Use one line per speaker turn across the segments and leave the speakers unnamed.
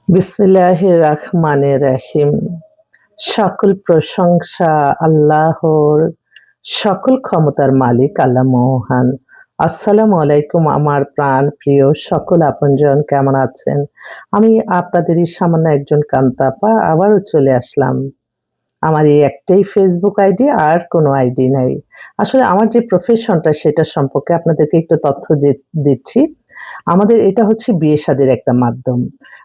বিসমিল্লাহির রহমানির রহিম। সকল প্রশংসা আল্লাহর, সকল ক্ষমতার মালিক আল্লাহ মহান। আসসালামু আলাইকুম আমার প্রাণ প্রিয় সকল আপনজন, কেমন আছেন? আমি আপনাদেরই সামান্য একজন কান্তাপা আবারও চলে আসলাম। আমার এই একটাই ফেসবুক আইডি, আর কোনো আইডি নাই। আসলে আমার যে প্রফেশনটা সেটা সম্পর্কে আপনাদেরকে একটু তথ্য দিচ্ছি। আমাদের এটা হচ্ছে বিয়ে-শাদির একটা মাধ্যম।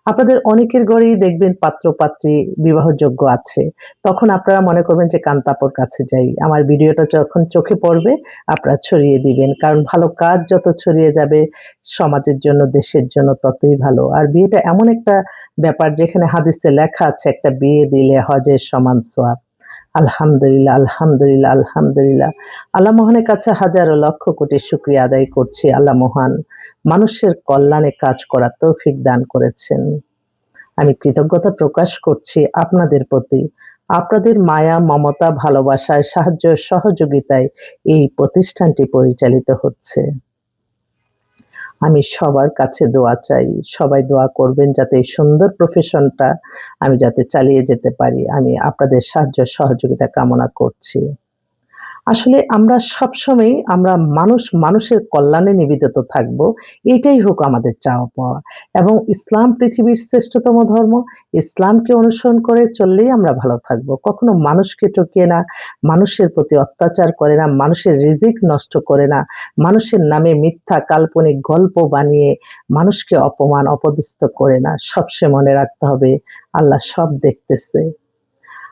আপনাদের অনেকের ঘরেই দেখবেন পাত্র-পাত্রী বিবাহযোগ্য আছে। তখন আপনারা মনে করবেন যে কান্তাপুর কাছে যাই। আমার ভিডিওটা যখন চোখে পড়বে আপনারা ছড়িয়ে দিবেন। কারণ ভালো কাজ যত ছড়িয়ে যাবে সমাজের জন্য, দেশের জন্য ততই ভালো। আর বিয়েটা এমন একটা ব্যাপার যেখানে হাদিসে লেখা আছে একটা বিয়ে দিলে হজের সমান সওয়াব। আলহামদুলিল্লাহ, আলহামদুলিল্লাহ, আলহামদুলিল্লাহ। আল্লাহ মহানের কাছে হাজারো লক্ষ কোটি শুকরিয়া আদায় করছি। আল্লাহ মহান মানুষের কল্যাণে কাজ করার তৌফিক দান করেছেন। আমি কৃতজ্ঞতা প্রকাশ করছি আপনাদের প্রতি। আপনাদের মায়া, মমতা, ভালোবাসায়, সাহায্য, সহযোগিতায় এই প্রতিষ্ঠানটি পরিচালিত হচ্ছে। আমি সবার কাছে দোয়া চাই। সবাই দোয়া করবেন যাতে এই সুন্দর প্রফেশনটা আমি যাতে চালিয়ে যেতে পারি। আমি আপনাদের সাহায্য সহযোগিতা কামনা করছি। আসলে আমরা সবসময়ই মানুষের কল্যাণে নিবেদিত থাকব। এটাই হোক আমাদের চাওয়া পাওয়া। এবং ইসলাম পৃথিবীর শ্রেষ্ঠতম ধর্ম। ইসলামকে অনুসরণ করে চললেই আমরা ভালো থাকব। কখনো মানুষকে ঠকিয়ে না, মানুষের প্রতি অত্যাচার করে না, মানুষের রিজিক নষ্ট করে না, মানুষের নামে মিথ্যা কাল্পনিক গল্প বানিয়ে মানুষকে অপমান অপদস্থ করে না। সবসময় মনে রাখতে হবে আল্লাহ সব দেখতেছে।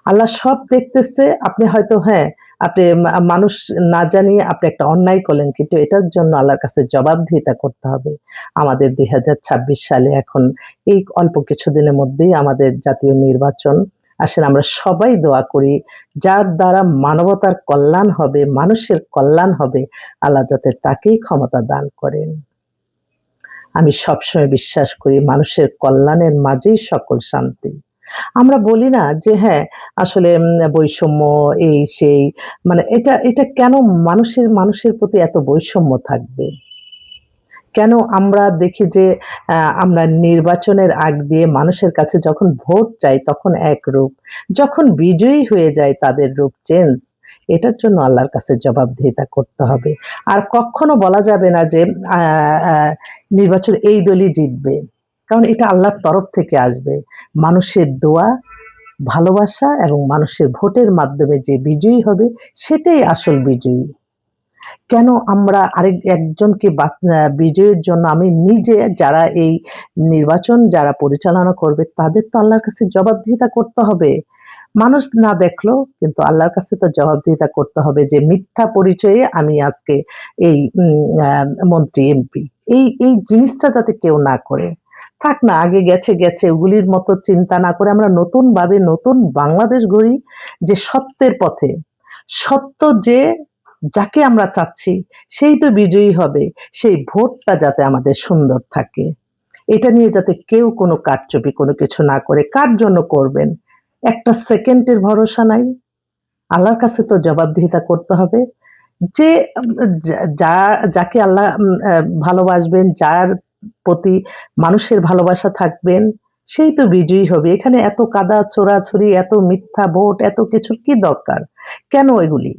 আল্লাহ সব দেখতেছে। আপনি হয়তো আপনি মানুষ না জানিয়ে আপনি একটা অন্যায় করলেন, কিন্তু এটার জন্য আল্লাহর কাছে জবাবদিহিতা করতে হবে। আমাদের ২০২৬ সালে এখন এই অল্প কিছুদিনের মধ্যেই আমাদের জাতীয় নির্বাচন। আসেন আমরা সবাই দোয়া করি, যার দ্বারা মানবতার কল্যাণ হবে, মানুষের কল্যাণ হবে, আল্লাহ যাতে তাকেই ক্ষমতা দান করেন। আমি সবসময় বিশ্বাস করি মানুষের কল্যাণের মাঝেই সকল শান্তি। আমরা বলি না যে আসলে বৈষম্য এই সেই, মানে এটা কেন মানুষের প্রতি এত বৈষম্য থাকবে? কেন আমরা দেখি যে আমরা নির্বাচনের আগ দিয়ে মানুষের কাছে যখন ভোট চাই তখন এক রূপ, যখন বিজয়ী হয়ে যায় তাদের রূপ চেঞ্জ। এটার জন্য আল্লাহর কাছে জবাবদিহিতা করতে হবে। আর কখনো বলা যাবে না যে আ আ নির্বাচন এই দলই জিতবে। কারণ এটা আল্লাহর তরফ থেকে আসবে। মানুষের দোয়া, ভালোবাসা এবং মানুষের ভোটের মাধ্যমে যে বিজয়ী হবে সেটাই আসল বিজয়ী। কেন আমরা একজনকে বিজয়ের জন্য আমি নিজে, যারা এই নির্বাচন যারা পরিচালনা করবে তাদের তো আল্লাহর কাছে জবাবদিহিতা করতে হবে। মানুষ না দেখলেও কিন্তু আল্লাহর কাছে তো জবাবদিহিতা করতে হবে যে মিথ্যা পরিচয়ে আমি আজকে এই মন্ত্রী, এমপি। এই জিনিসটা যাতে কেউ না করে। থাক না, আগে গেছে ওগুলির মতো চিন্তা না করে আমরা নতুনভাবে নতুন বাংলাদেশ গড়ি, যে সত্যের পথে। সত্য যে যাকে আমরা চাচ্ছি সেই তো বিজয়ী হবে। সেই ভোটটা যাতে আমাদের সুন্দর থাকে। এটা নিয়ে যাতে কেউ কোনো কারচুপি কোনো কিছু না করে। কার জন্য করবেন? একটা সেকেন্ডের ভরসা নাই। আল্লাহর কাছে তো জবাবদিহিতা করতে হবে। যে যাকে আল্লাহ ভালোবাসবেন, যার প্রতি মানুষের ভালোবাসা থাকবেন, সেই তো বিজয়ী হবে। এখানে এত কাদা ছোড়াছুড়ি, এত মিথ্যা ভোট, এত কিছুর কি দরকার? কেন এগুলি?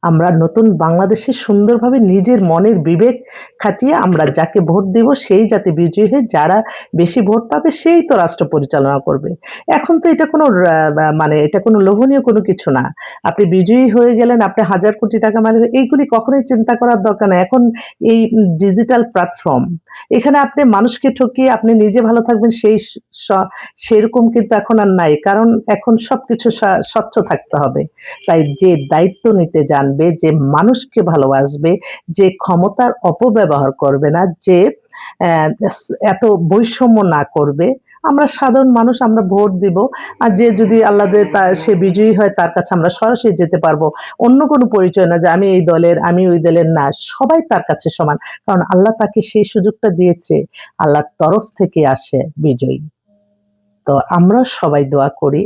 আমরা নতুন বাংলাদেশে সুন্দরভাবে নিজের মনের বিবেক খাটিয়ে আমরা যাকে ভোট দিব সেই যাতে বিজয়ী হয়ে যারা বেশি ভোট পাবে সেই তো রাষ্ট্র পরিচালনা করবে। এখন তো এটা কোনো মানে এটা কোনো লোভনীয় কোনো কিছু না। আপনি বিজয়ী হয়ে গেলেন, আপনি হাজার কোটি টাকা মালিক, এইগুলি কখনোই চিন্তা করার দরকার নাই। এখন এই ডিজিটাল প্ল্যাটফর্ম, এখানে আপনি মানুষকে ঠকিয়ে আপনি নিজে ভালো থাকবেন স সেরকম কিন্তু এখন আর নাই। কারণ এখন সবকিছু স্বচ্ছ থাকতে হবে। তাই যে দায়িত্ব নিতে জানবে, যে মানুষকে ভালোবাসবে, যে ক্ষমতার অপব্যবহার করবে না, যে অ্যা এত বৈষম্য না করবে। আমরা সাধারণ মানুষ, আমরা ভোট দিব। আর যে যদি আল্লাহ দেয় সে বিজয়ী হয় তার কাছে আমরা সরাসরি যেতে পারবো। অন্য কোনো পরিচয় না যে আমি এই দলের, আমি ওই দলের না। সবাই তার কাছে সমান। কারণ আল্লাহ তাকে সেই সুযোগটা দিয়েছে। আল্লাহর তরফ থেকে আসে বিজয়ী। তো আমরা সবাই দোয়া করি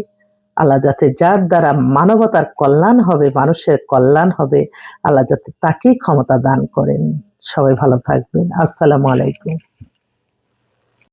আল্লাহ যাতে যার দ্বারা মানবতার কল্যাণ হবে, মানুষের কল্যাণ হবে, আল্লাহ যাতে তাকেই ক্ষমতা দান করেন। সবাই ভালো থাকবেন। আসসালামু আলাইকুম।